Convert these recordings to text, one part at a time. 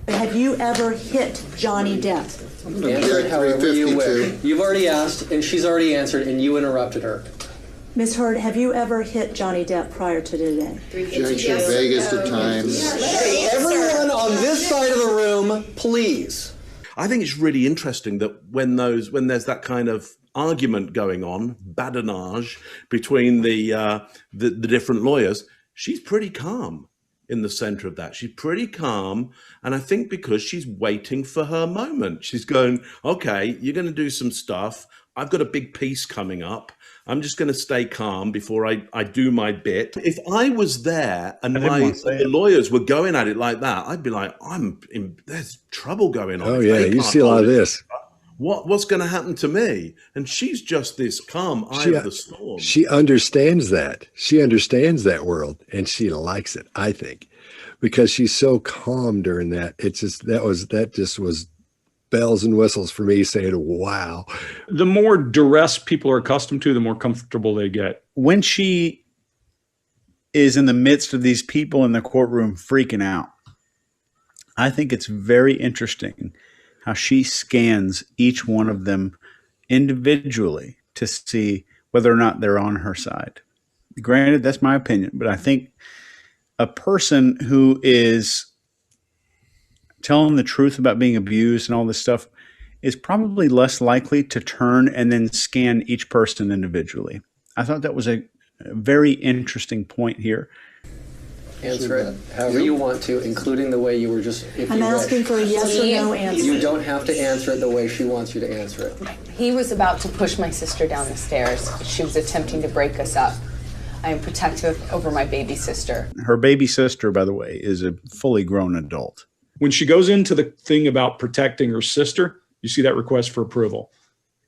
Have you ever hit Johnny Depp? Answer it however you wish. You've already asked, and she's already answered, and you interrupted her. Ms. Heard, have you ever hit Johnny Depp prior to today? Junction Vegas at times. Everyone on this side of the room, please. I think it's really interesting that when there's that kind of argument going on, badinage between the different lawyers, she's pretty calm in the center of that. She's pretty calm, and I think because she's waiting for her moment. She's going, okay, you're going to do some stuff. I've got a big piece coming up. I'm just going to stay calm before I do my bit. If I was there and the lawyers were going at it like that, I'd be like, there's trouble going on. Oh yeah, you see a lot of this. What's going to happen to me? And she's just this calm eye of the storm. She understands that. She understands that world, and she likes it, I think, because she's so calm during that. It's just that just was bells and whistles for me, saying, wow. The more duress people are accustomed to, the more comfortable they get. When she is in the midst of these people in the courtroom freaking out, I think it's very interesting how she scans each one of them individually to see whether or not they're on her side. Granted, that's my opinion, but I think a person who is telling the truth about being abused and all this stuff is probably less likely to turn and then scan each person individually. I thought that was a very interesting point here. Answer it however you want to, including the way you were just. I'm asking for a yes or no answer. You don't have to answer it the way she wants you to answer it. He was about to push my sister down the stairs. She was attempting to break us up. I am protective over my baby sister. Her baby sister, by the way, is a fully grown adult. When she goes into the thing about protecting her sister, you see that request for approval.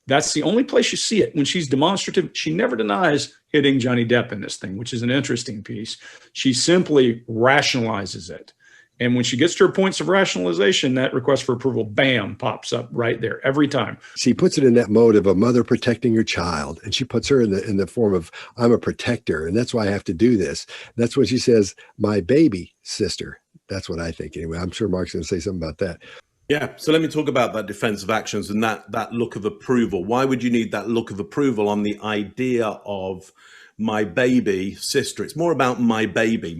That's the only place you see it. When she's demonstrative, she never denies hitting Johnny Depp in this thing, which is an interesting piece. She simply rationalizes it. And when she gets to her points of rationalization, that request for approval, bam, pops up right there every time. She puts it in that mode of a mother protecting her child. And she puts her in the form of, I'm a protector, and that's why I have to do this. That's when she says, my baby sister. That's what I think anyway. I'm sure Mark's going to say something about that. Yeah, so let me talk about that defensive actions and that look of approval. Why would you need that look of approval on the idea of my baby sister? It's more about my baby,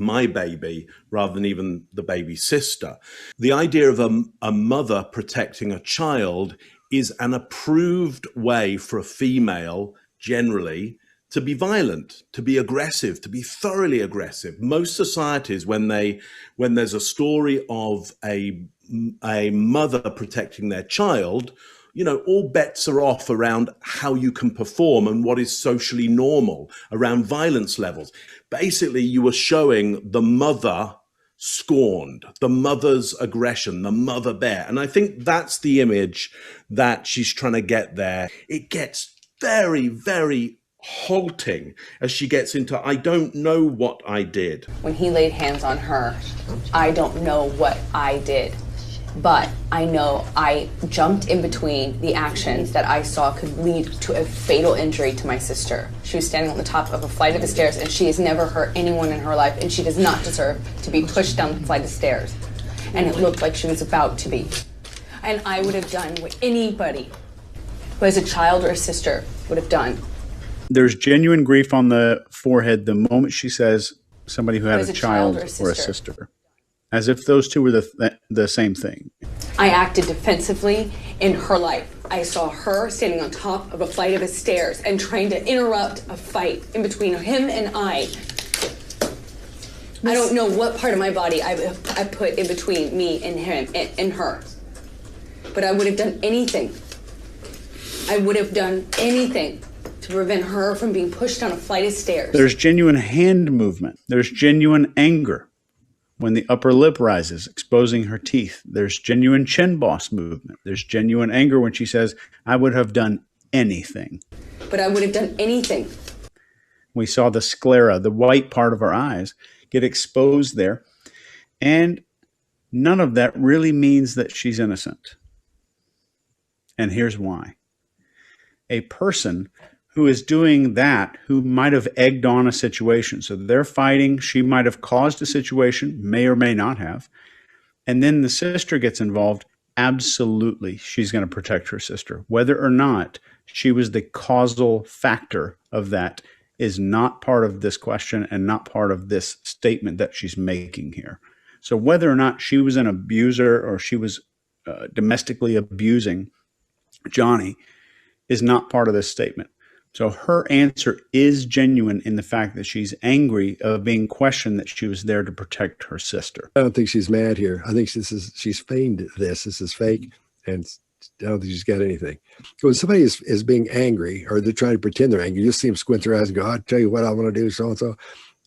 rather than even the baby sister. The idea of a mother protecting a child is an approved way for a female, generally, to be violent, to be aggressive, to be thoroughly aggressive. Most societies, when there's a story of a mother protecting their child, you know, all bets are off around how you can perform and what is socially normal around violence levels. Basically, you are showing the mother scorned, the mother's aggression, the mother bear. And I think that's the image that she's trying to get there. It gets very, very halting as she gets into, I don't know what I did. When he laid hands on her, I don't know what I did, but I know I jumped in between the actions that I saw could lead to a fatal injury to my sister. She was standing on the top of a flight of stairs, and she has never hurt anyone in her life, and she does not deserve to be pushed down the flight of stairs. And it looked like she was about to be. And I would have done what anybody who has a child or a sister would have done. There's genuine grief on the forehead the moment she says somebody who had a child or a sister. As if those two were the same thing. I acted defensively in her life. I saw her standing on top of a flight of stairs and trying to interrupt a fight in between him and I. I don't know what part of my body I put in between me and him and her. But I would have done anything. I would have done anything to prevent her from being pushed down a flight of stairs. There's genuine hand movement. There's genuine anger when the upper lip rises, exposing her teeth. There's genuine chin boss movement. There's genuine anger when she says, I would have done anything. But I would have done anything. We saw the sclera, the white part of her eyes, get exposed there. And none of that really means that she's innocent. And here's why. A person who is doing that, who might have egged on a situation. So they're fighting. She might have caused a situation, may or may not have. and then the sister gets involved, absolutely she's going to protect her sister. Whether or not she was the causal factor of that is not part of this question and not part of this statement that she's making here. So whether or not she was an abuser or she was domestically abusing Johnny is not part of this statement. So her answer is genuine in the fact that she's angry of being questioned that she was there to protect her sister. I don't think she's mad here. I think she's feigned this. This is fake, and I don't think she's got anything. When somebody is being angry, or they're trying to pretend they're angry, you'll see them squint their eyes and go, "I'll tell you what I want to do, so and so."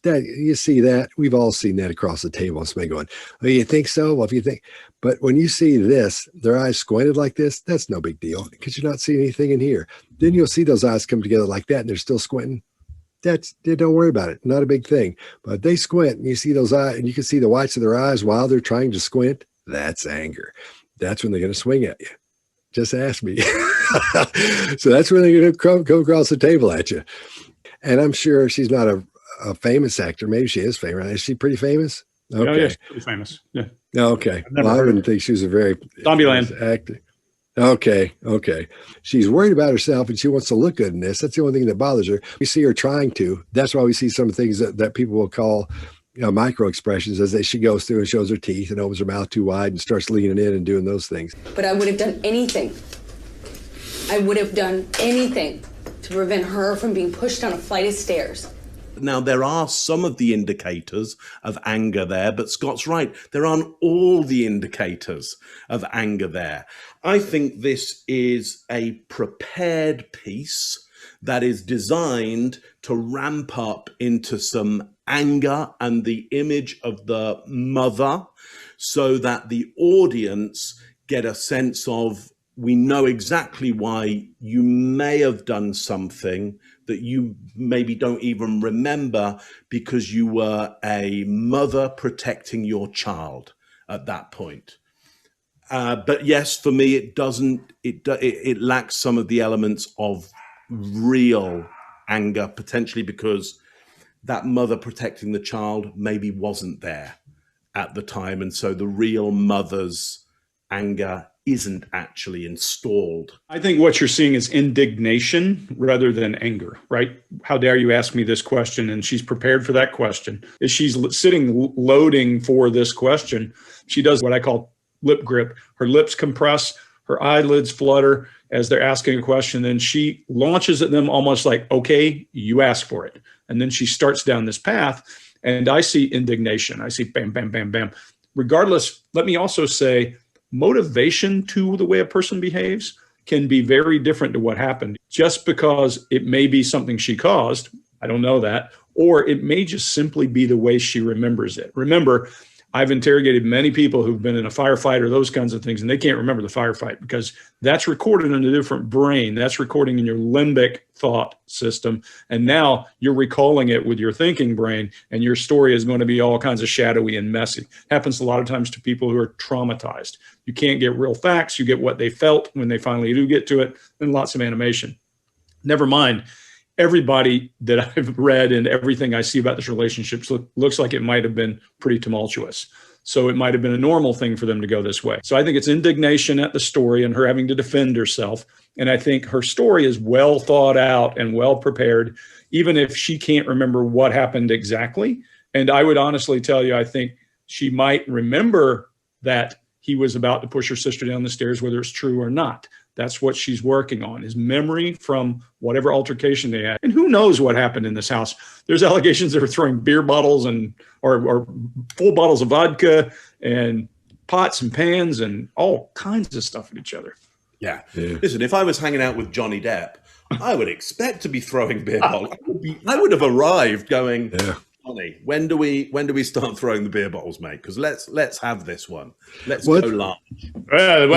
That you see that, we've all seen that across the table. Somebody going, "Oh, you think so?" Well, if you think, but when you see this, their eyes squinted like this, that's no big deal because you're not seeing anything in here. Then you'll see those eyes come together like that, and they're still squinting. Don't worry about it. Not a big thing. But they squint, and you see those eyes, and you can see the whites of their eyes while they're trying to squint. That's anger. That's when they're going to swing at you. Just ask me. So that's when they're going to come across the table at you. And I'm sure she's not a famous actor. Maybe she is famous. Is she pretty famous? Okay. Oh, yeah, she's pretty famous. Yeah. Okay. Well, I wouldn't think she was a very Zombieland actor. Okay. She's worried about herself and she wants to look good in this. That's the only thing that bothers her. We see her trying to. That's why we see some things that people will call micro expressions as she goes through and shows her teeth and opens her mouth too wide and starts leaning in and doing those things. But I would have done anything. I would have done anything to prevent her from being pushed down a flight of stairs. Now, there are some of the indicators of anger there, but Scott's right. There aren't all the indicators of anger there. I think this is a prepared piece that is designed to ramp up into some anger and the image of the mother so that the audience get a sense of, we know exactly why you may have done something that you maybe don't even remember because you were a mother protecting your child at that point. But yes, for me, it lacks some of the elements of real anger, potentially because that mother protecting the child maybe wasn't there at the time. And so the real mother's anger isn't actually installed. I think what you're seeing is indignation rather than anger, right? How dare you ask me this question? And she's prepared for that question. As she's sitting loading for this question, she does what I call lip grip. Her lips compress, her eyelids flutter as they're asking a question. Then she launches at them almost like, okay, you asked for it. And then she starts down this path. And I see indignation. I see bam, bam, bam, bam. Regardless, let me also say, motivation to the way a person behaves can be very different to what happened. Just because it may be something she caused, I don't know that, or it may just simply be the way she remembers it. Remember, I've interrogated many people who've been in a firefight or those kinds of things, and they can't remember the firefight because that's recorded in a different brain. That's recording in your limbic thought system. And now you're recalling it with your thinking brain, and your story is going to be all kinds of shadowy and messy. Happens a lot of times to people who are traumatized. You can't get real facts. You get what they felt when they finally do get to it, and lots of animation. Never mind. Everybody that I've read and everything I see about this relationship looks like it might have been pretty tumultuous. So it might have been a normal thing for them to go this way. So I think it's indignation at the story and her having to defend herself. And I think her story is well thought out and well prepared, even if she can't remember what happened exactly. And I would honestly tell you, I think she might remember that he was about to push her sister down the stairs, whether it's true or not. That's what she's working on, is memory from whatever altercation they had. And who knows what happened in this house? There's allegations they were throwing beer bottles or full bottles of vodka and pots and pans and all kinds of stuff at each other. Yeah. Listen, if I was hanging out with Johnny Depp, I would expect to be throwing beer bottles. I would have arrived going, Johnny, when do we start throwing the beer bottles, mate? Because let's have this one. Let's go large. Well,